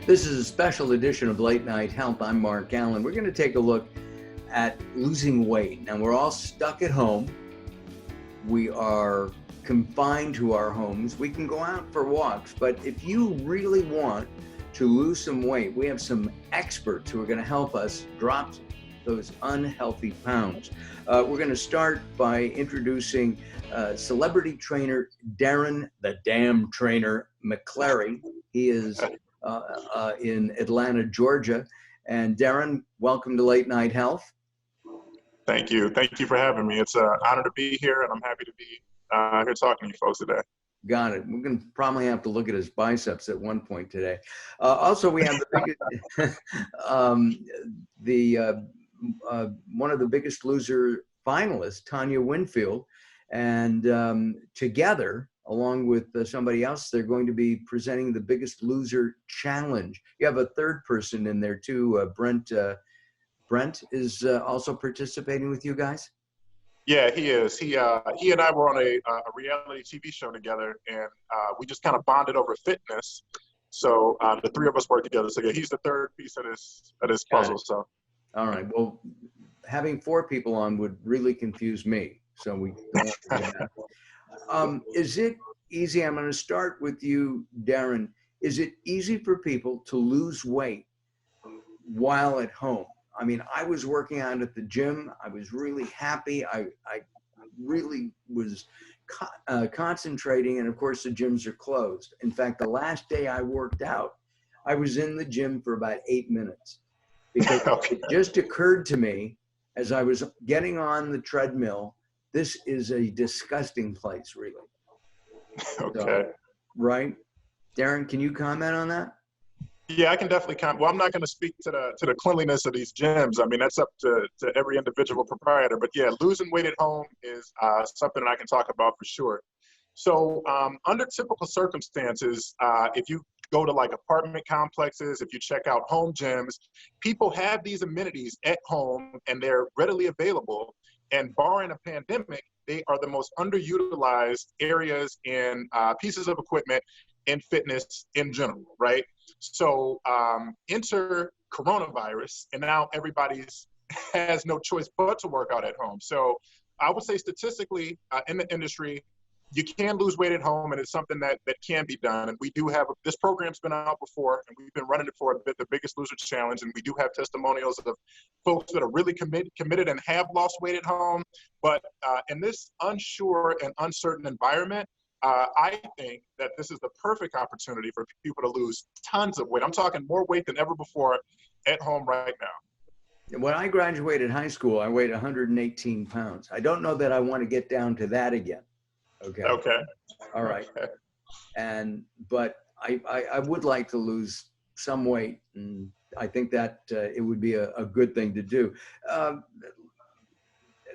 This is a special edition of Late Night Health. I'm Mark Allen. We're going to take a look at losing weight. Now, we're all stuck at home. We are confined to our homes. We can go out for walks, but if you really want to lose some weight, we have some experts who are going to help us drop those unhealthy pounds. We're going to start by introducing celebrity trainer Darin, the damn trainer McClary. He is in Atlanta, Georgia. And Darin, welcome to Late Night Health. Thank you. Thank you for having me. It's an honor to be here, and I'm happy to be here talking to you folks today. Got it. We're going to probably have to look at his biceps at one point today. Also, we have the biggest, one of the Biggest Loser finalists, Tanya Winfield, and together, along with somebody else, they're going to be presenting the Biggest Loser Challenge. You have a third person in there too, Brent. Brent is also participating with you guys? Yeah, he is. He and I were on a reality TV show together, and we just kind of bonded over fitness. So the three of us work together. So yeah, he's the third piece of this puzzle. So. All right. Well, having four people on would really confuse me. So we don't have to do that. Is it easy? I'm going to start with you, Darin. Is it easy for people to lose weight while at home? I mean, I was working out at the gym. I was really happy. I really was concentrating. And of course, the gyms are closed. In fact, the last day I worked out, I was in the gym for about 8 minutes because it just occurred to me as I was getting on the treadmill, this is a disgusting place, really. Okay. So, right? Darin, can you comment on that? Yeah, I can definitely comment. Well, I'm not going to speak to the cleanliness of these gyms. I mean, that's up to every individual proprietor. But yeah, losing weight at home is something that I can talk about for sure. So under typical circumstances, if you go to like apartment complexes, if you check out home gyms, people have these amenities at home and they're readily available. And barring a pandemic, they are the most underutilized areas in pieces of equipment in fitness in general, right? So enter coronavirus, and now everybody's has no choice but to work out at home. So I would say statistically in the industry, you can lose weight at home, and it's something that can be done. And we do have, this program's been out before, and we've been running it for a bit, the Biggest Loser Challenge, and we do have testimonials of folks that are really committed and have lost weight at home. But in this unsure and uncertain environment, I think that this is the perfect opportunity for people to lose tons of weight. I'm talking more weight than ever before at home right now. When I graduated high school, I weighed 118 pounds. I don't know that I want to get down to that again. Okay. Okay. All right. Okay. But I would like to lose some weight, and I think that it would be a good thing to do.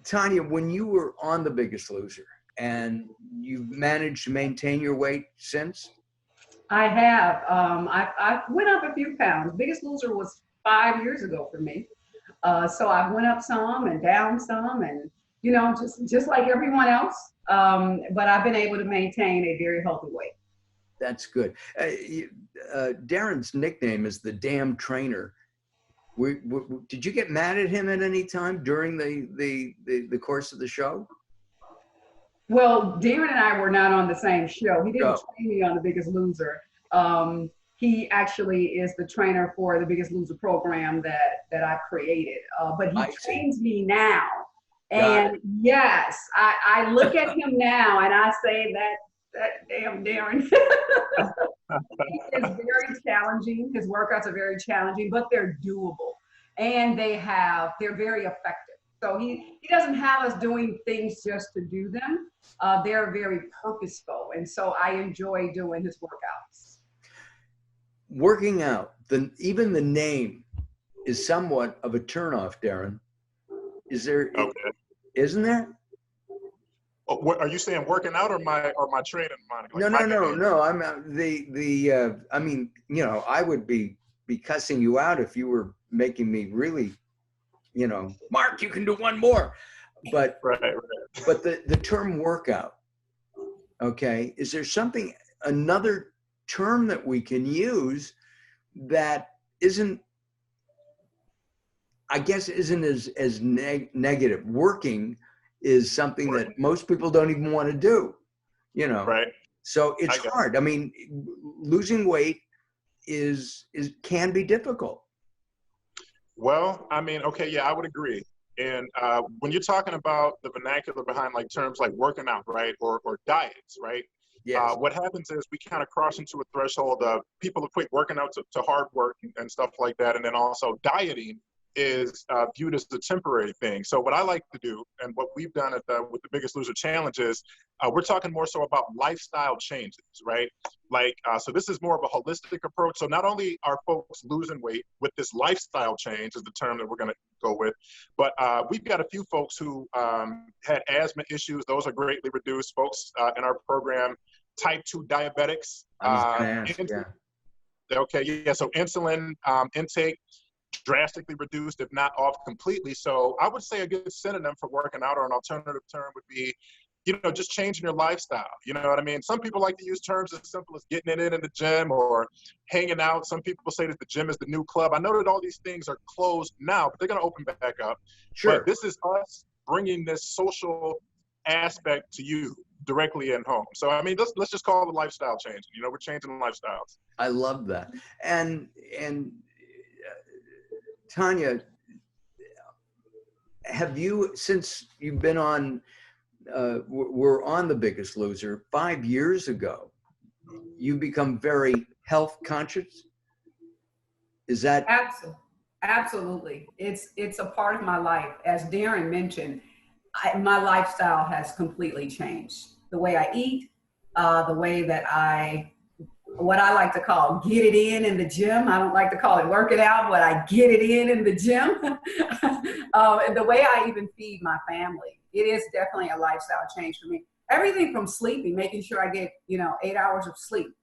Tanya, when you were on The Biggest Loser, and you've managed to maintain your weight since? I have. I went up a few pounds. Biggest Loser was 5 years ago for me. So I went up some and down some, and you know, just like everyone else. But I've been able to maintain a very healthy weight. That's good. Darin's nickname is the damn trainer. Did you get mad at him at any time during the course of the show? Well, Darin and I were not on the same show. He didn't train me on The Biggest Loser. He actually is the trainer for the Biggest Loser program that I created. But he trains me now. And yes, I look at him now and I say that damn Darin. He is very challenging. His workouts are very challenging, but they're doable. And they're very effective. So he doesn't have us doing things just to do them. They're very purposeful. And so I enjoy doing his workouts. Working out, even the name is somewhat of a turnoff, Darin. Is there, isn't there? Oh, are you saying working out or my training, Monica? No. I'm I mean, you know, I would be cussing you out if you were making me really, you know, Mark, you can do one more. But right. But the term workout, okay, is there another term that we can use that isn't, I guess, isn't as negative. Working is something that most people don't even want to do, you know. Right. So it's I got hard. I mean, losing weight can be difficult. Well, I mean, okay, yeah, I would agree. And when you're talking about the vernacular behind like terms like working out, right, or diets, right, Yes. what happens is we kind of cross into a threshold of people equate working out to hard work and stuff like that. And then also dieting is viewed as a temporary thing. So what I like to do and what we've done with the Biggest Loser Challenge is we're talking more so about lifestyle changes, right? Like, so this is more of a holistic approach. So not only are folks losing weight with this lifestyle change is the term that we're going to go with, but we've got a few folks who had asthma issues. Those are greatly reduced. Folks in our program, type 2 diabetics. I was going to ask, yeah. Okay, yeah, so insulin intake drastically reduced, if not off completely. So I would say a good synonym for working out, or an alternative term, would be, you know, just changing your lifestyle. You know what I mean? Some people like to use terms as simple as getting it in the gym or hanging out. Some people say that the gym is the new club. I know that all these things are closed now, but they're going to open back up. Sure. But this is us bringing this social aspect to you directly at home. So, I mean, let's just call it a lifestyle change. You know, we're changing lifestyles. I love that. And Tanya, have you, since you've been on, we're on The Biggest Loser 5 years ago, you become very health conscious? Is that? Absolutely. It's a part of my life. As Darin mentioned, my lifestyle has completely changed. The way I eat, the way that what I like to call get it in the gym. I don't like to call it working out, but I get it in the gym. And the way I even feed my family, it is definitely a lifestyle change for me. Everything from sleeping, making sure I get, 8 hours of sleep.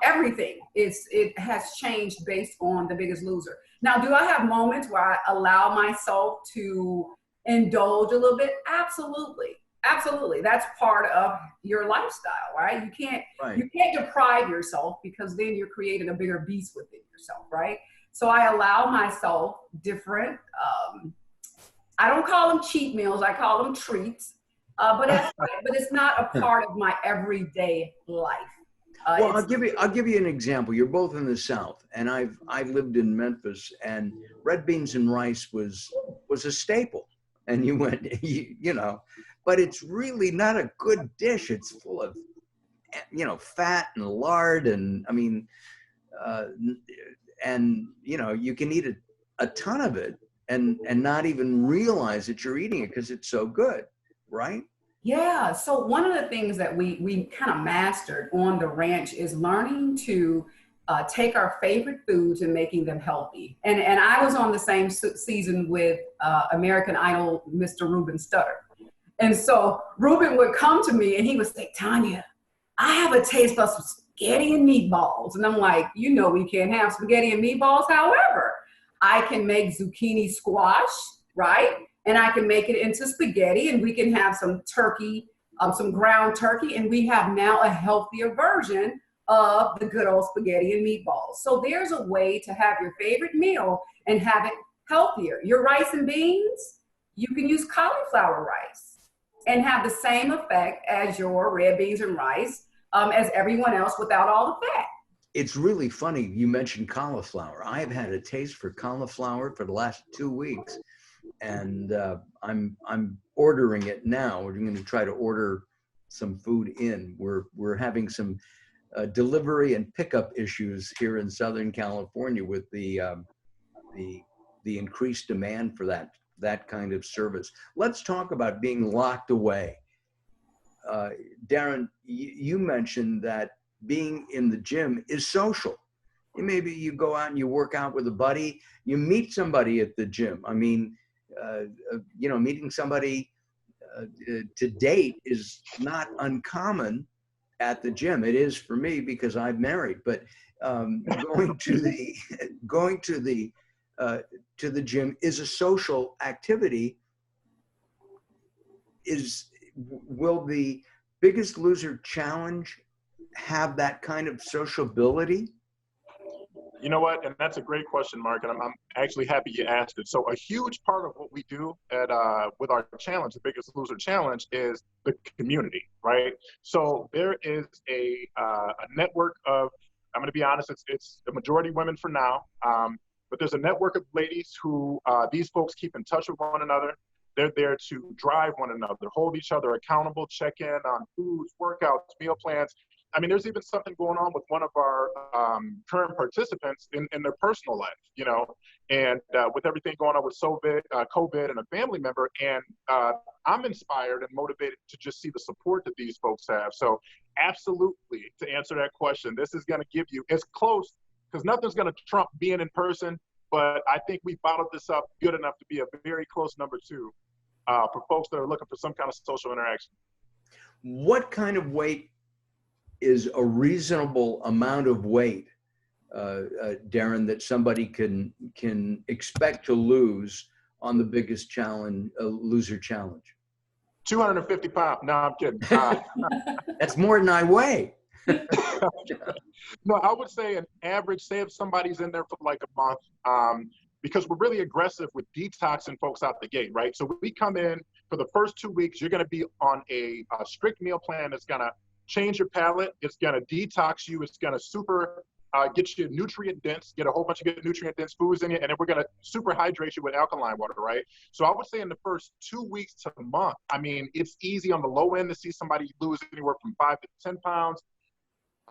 Everything it has changed based on The Biggest Loser. Now, do I have moments where I allow myself to indulge a little bit? Absolutely. Absolutely. That's part of your lifestyle, right? You can't deprive yourself, because then you're creating a bigger beast within yourself, right? So I allow myself different, I don't call them cheat meals, I call them treats, but it's not a part of my everyday life. Well, I'll give you an example. You're both in the South, and I've lived in Memphis, and red beans and rice was a staple. And you went, but it's really not a good dish. It's full of, fat and lard, and I mean, you can eat a ton of it and not even realize that you're eating it because it's so good, right? Yeah. So one of the things that we kind of mastered on the ranch is learning to take our favorite foods and making them healthy. And I was on the same season with American Idol, Mr. Ruben Studdard. And so Ruben would come to me and he would say, Tanya, I have a taste for some spaghetti and meatballs. And I'm like, we can't have spaghetti and meatballs. However, I can make zucchini squash, right? And I can make it into spaghetti, and we can have some turkey, some ground turkey, and we have now a healthier version of the good old spaghetti and meatballs. So there's a way to have your favorite meal and have it healthier. Your rice and beans, you can use cauliflower rice and have the same effect as your red beans and rice, as everyone else, without all the fat. It's really funny you mentioned cauliflower. I've had a taste for cauliflower for the last 2 weeks. And I'm ordering it now. We're going to try to order some food in. We're having some delivery and pickup issues here in Southern California with the increased demand for that kind of service. Let's talk about being locked away. Darin, you mentioned that being in the gym is social. Maybe you go out and you work out with a buddy. You meet somebody at the gym. I mean, meeting somebody to date is not uncommon at the gym. It is for me because I'm married, but going to the gym is a social activity. Will the Biggest Loser Challenge have that kind of sociability? You know what? And that's a great question, Mark. And I'm actually happy you asked it. So a huge part of what we do at with our challenge, the Biggest Loser Challenge, is the community, right? So there is a network of, I'm going to be honest, it's the majority women for now. But there's a network of ladies who these folks keep in touch with one another. They're there to drive one another, hold each other accountable, check in on foods, workouts, meal plans. I mean, there's even something going on with one of our current participants in their personal life, you know, and with everything going on with COVID and a family member. And I'm inspired and motivated to just see the support that these folks have. So absolutely, to answer that question, this is going to give you, it's close, because nothing's going to trump being in person, but I think we bottled this up good enough to be a very close number 2 for folks that are looking for some kind of social interaction. What kind of weight is a reasonable amount of weight, Darin, that somebody can expect to lose on the Biggest Challenge, Loser Challenge? 250 pounds. No, I'm kidding. That's more than I weigh. No, I would say an average, say if somebody's in there for like a month, because we're really aggressive with detoxing folks out the gate, right? So we come in for the first 2 weeks, you're going to be on a strict meal plan that's going to change your palate. It's going to detox you. It's going to super get you nutrient dense, get a whole bunch of good nutrient dense foods in you. And then we're going to super hydrate you with alkaline water, right? So I would say in the first 2 weeks to a month, I mean, it's easy on the low end to see somebody lose anywhere from 5 to 10 pounds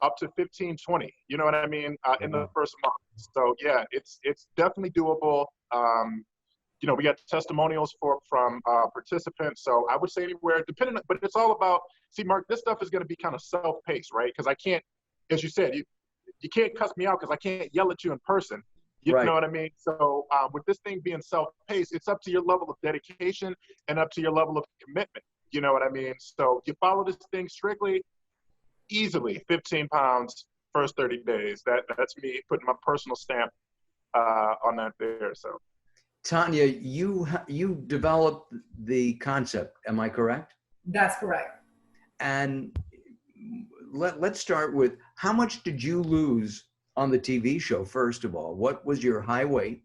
up to 15, 20, you know what I mean? In the first month. So yeah, it's definitely doable. You know, we got testimonials from participants. So I would say anywhere, depending on, but it's all about, see, Mark, this stuff is going to be kind of self-paced, right? Because I can't, as you said, you can't cuss me out because I can't yell at you in person. You know what I mean? So with this thing being self-paced, it's up to your level of dedication and up to your level of commitment. You know what I mean? So you follow this thing strictly, easily 15 pounds first 30 days. That's me putting my personal stamp on that there. So Tanya, you developed the concept, am I correct? That's correct. And let's start with, how much did you lose on the TV show, first of all? What was your high weight?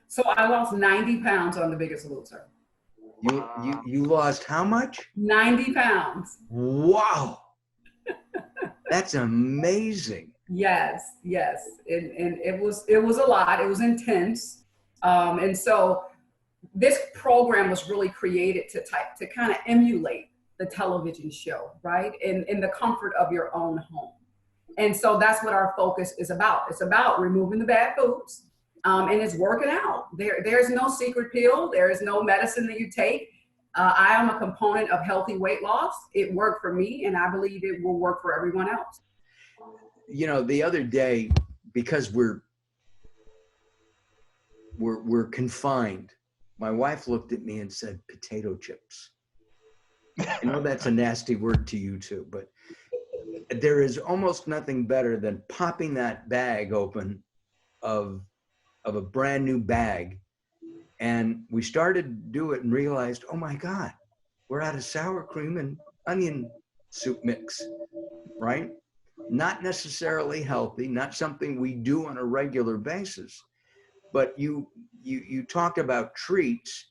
So I lost 90 pounds on The Biggest Loser. You lost how much? 90 pounds. Wow. That's amazing. Yes. And it was a lot. It was intense. And so this program was really created to kind of emulate the television show, right? In the comfort of your own home. And so that's what our focus is about. It's about removing the bad foods, and it's working out. There's no secret pill. There is no medicine that you take. I am a component of healthy weight loss. It worked for me, and I believe it will work for everyone else. You know, the other day, because we're confined, my wife looked at me and said, potato chips. I know that's a nasty word to you too, but there is almost nothing better than popping that bag open of a brand new bag. And we started to do it and realized, oh my God, we're out of sour cream and onion soup mix, right? Not necessarily healthy, not something we do on a regular basis. But you talked about treats.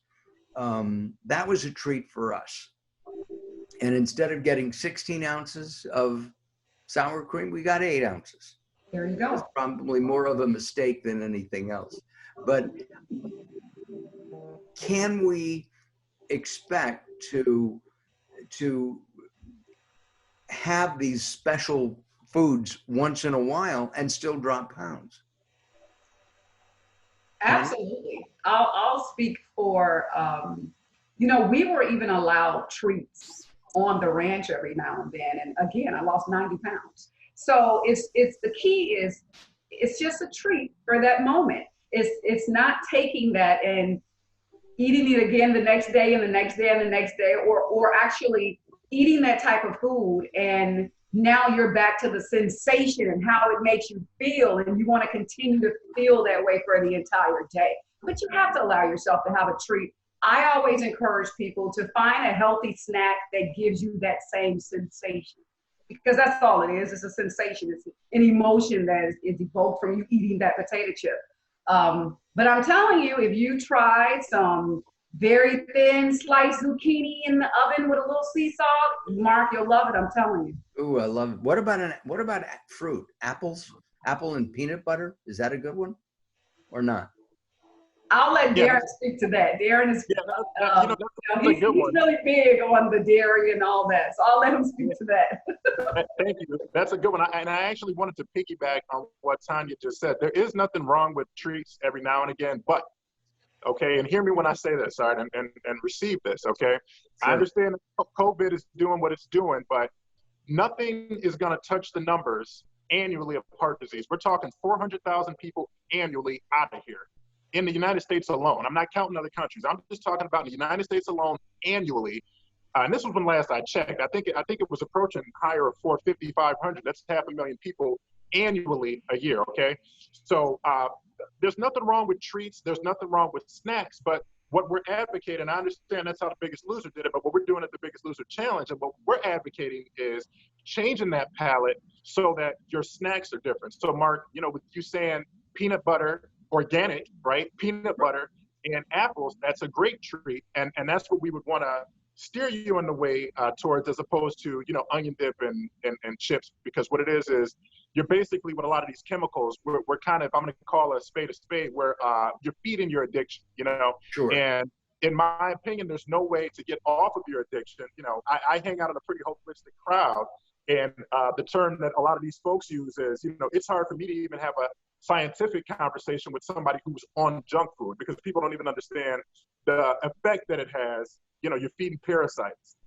That was a treat for us. And instead of getting 16 ounces of sour cream, we got 8 ounces. There you go. It's probably more of a mistake than anything else. But can we expect to have these special foods once in a while and still drop pounds? Absolutely. I'll speak for, you know, we were even allowed treats on the ranch every now and then. And again, I lost 90 pounds. So it's the key is, it's just a treat for that moment. It's not taking that and eating it again the next day and the next day and the next day, or actually eating that type of food and now you're back to the sensation and how it makes you feel, and you want to continue to feel that way for the entire day. But you have to allow yourself to have a treat. I always encourage people to find a healthy snack that gives you that same sensation. because that's all it is. It's a sensation. It's an emotion that is evoked from you eating that potato chip. But I'm telling you, if you tried some very thin sliced zucchini in the oven with a little sea salt, Mark, you'll love it. I'm telling you. Ooh, I love it. What about fruit? Apples? Apple and peanut butter? Is that a good one or not? I'll let Darin speak to that. Darin is, he's really big on the dairy and all that. So I'll let him speak to that. Thank you. That's a good one. And I actually wanted to piggyback on what Tanya just said. There is nothing wrong with treats every now and again, but, okay, and hear me when I say this, all right, and receive this, okay? Sure. I understand COVID is doing what it's doing, but nothing is going to touch the numbers annually of heart disease. We're talking 400,000 people annually out of here. In the United States alone. I'm not counting other countries. I'm just talking about the United States alone annually. And this was when last I checked. I think it was approaching higher of 450, 500. That's 500,000 people annually a year, okay? So there's nothing wrong with treats. There's nothing wrong with snacks. But what we're advocating, I understand that's how The Biggest Loser did it, but what we're doing at The Biggest Loser Challenge and what we're advocating is changing that palette so that your snacks are different. So Mark, you know, with you saying peanut butter, organic, right? Peanut butter and apples, that's a great treat. And that's what we would want to steer you in the way towards, as opposed to, you know, onion dip and chips, because what it is you're basically with a lot of these chemicals, we're kind of, I'm going to call a spade, where you're feeding your addiction, you know? Sure. And in my opinion, there's no way to get off of your addiction. You know, I hang out in a pretty holistic crowd. And the term that a lot of these folks use is, you know, it's hard for me to even have a scientific conversation with somebody who's on junk food, because people don't even understand the effect that it has. You know, you're feeding parasites.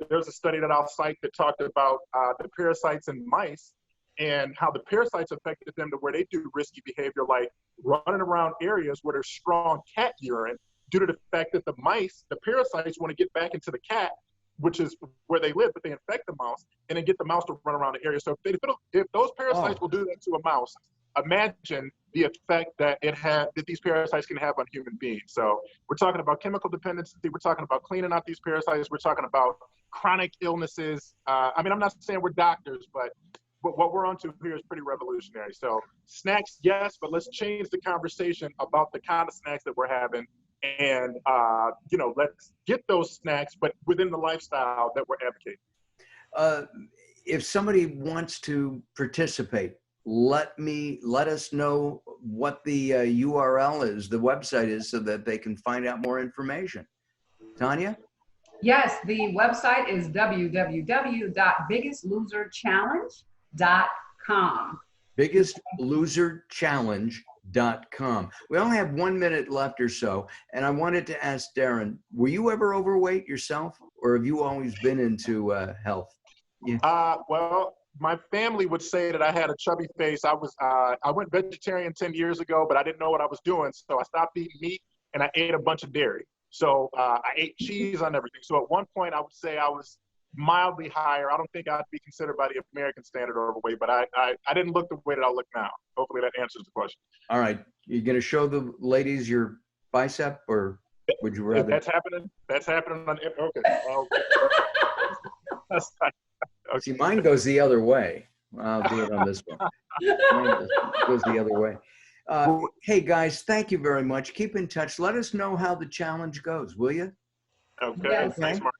There's a study that I'll cite that talked about the parasites in mice and how the parasites affected them to where they do risky behavior, like running around areas where there's strong cat urine, due to the fact that the parasites want to get back into the cat, which is where they live, but they infect the mouse and then get the mouse to run around the area. So if those parasites will do that to a mouse, imagine the effect that these parasites can have on human beings. So we're talking about chemical dependency. We're talking about cleaning out these parasites. We're talking about chronic illnesses. I mean, I'm not saying we're doctors, but what we're onto here is pretty revolutionary. So snacks, yes, but let's change the conversation about the kind of snacks that we're having. And, you know, let's get those snacks, but within the lifestyle that we're advocating. If somebody wants to participate, let us know what the URL is, the website is, so that they can find out more information. Tanya? Yes, the website is www.biggestloserchallenge.com. Biggestloserchallenge.com. We only have 1 minute left or so, and I wanted to ask Darin, were you ever overweight yourself, or have you always been into health? Yeah. Well, my family would say that I had a chubby face. I went vegetarian 10 years ago, but I didn't know what I was doing. So I stopped eating meat and I ate a bunch of dairy. So I ate cheese on everything. So at one point I would say I was mildly higher. I don't think I'd be considered by the American standard overweight, but I didn't look the way that I look now. Hopefully that answers the question. All right. You're going to show the ladies your bicep, or would you rather? That's happening. That's happening. Okay. That's fine. Okay. See, mine goes the other way. I'll do it on this one. Mine goes the other way. Hey, guys, thank you very much. Keep in touch. Let us know how the challenge goes, will you? Okay. Yes. Thanks, Mark.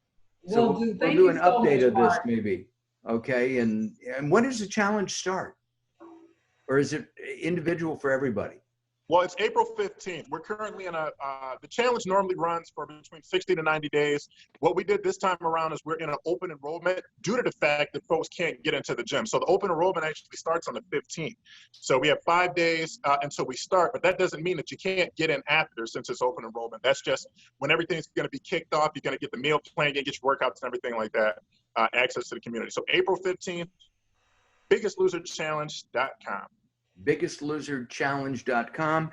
So we'll do an update of this maybe. Okay. And when does the challenge start? Or is it individual for everybody? Well, it's April 15th. We're currently in the challenge normally runs for between 60 to 90 days. What we did this time around is we're in an open enrollment due to the fact that folks can't get into the gym. So the open enrollment actually starts on the 15th. So we have 5 days until we start, but that doesn't mean that you can't get in after, since it's open enrollment. That's just when everything's going to be kicked off, you're going to get the meal plan, you get your workouts and everything like that, access to the community. So April 15th, biggestloserchallenge.com. biggestloserchallenge.com.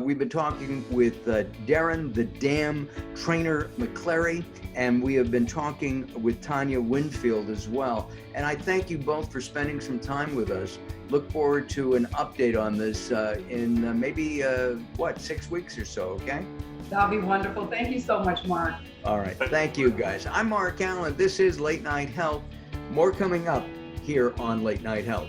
We've been talking with Darin the Dam Trainer McClary, and we have been talking with Tanya Winfield as well. And I thank you both for spending some time with us. Look forward to an update on this in maybe 6 weeks or so, okay? That'll be wonderful. Thank you so much, Mark. All right. Thank you, guys. I'm Mark Allen. This is Late Night Health. More coming up here on Late Night Health.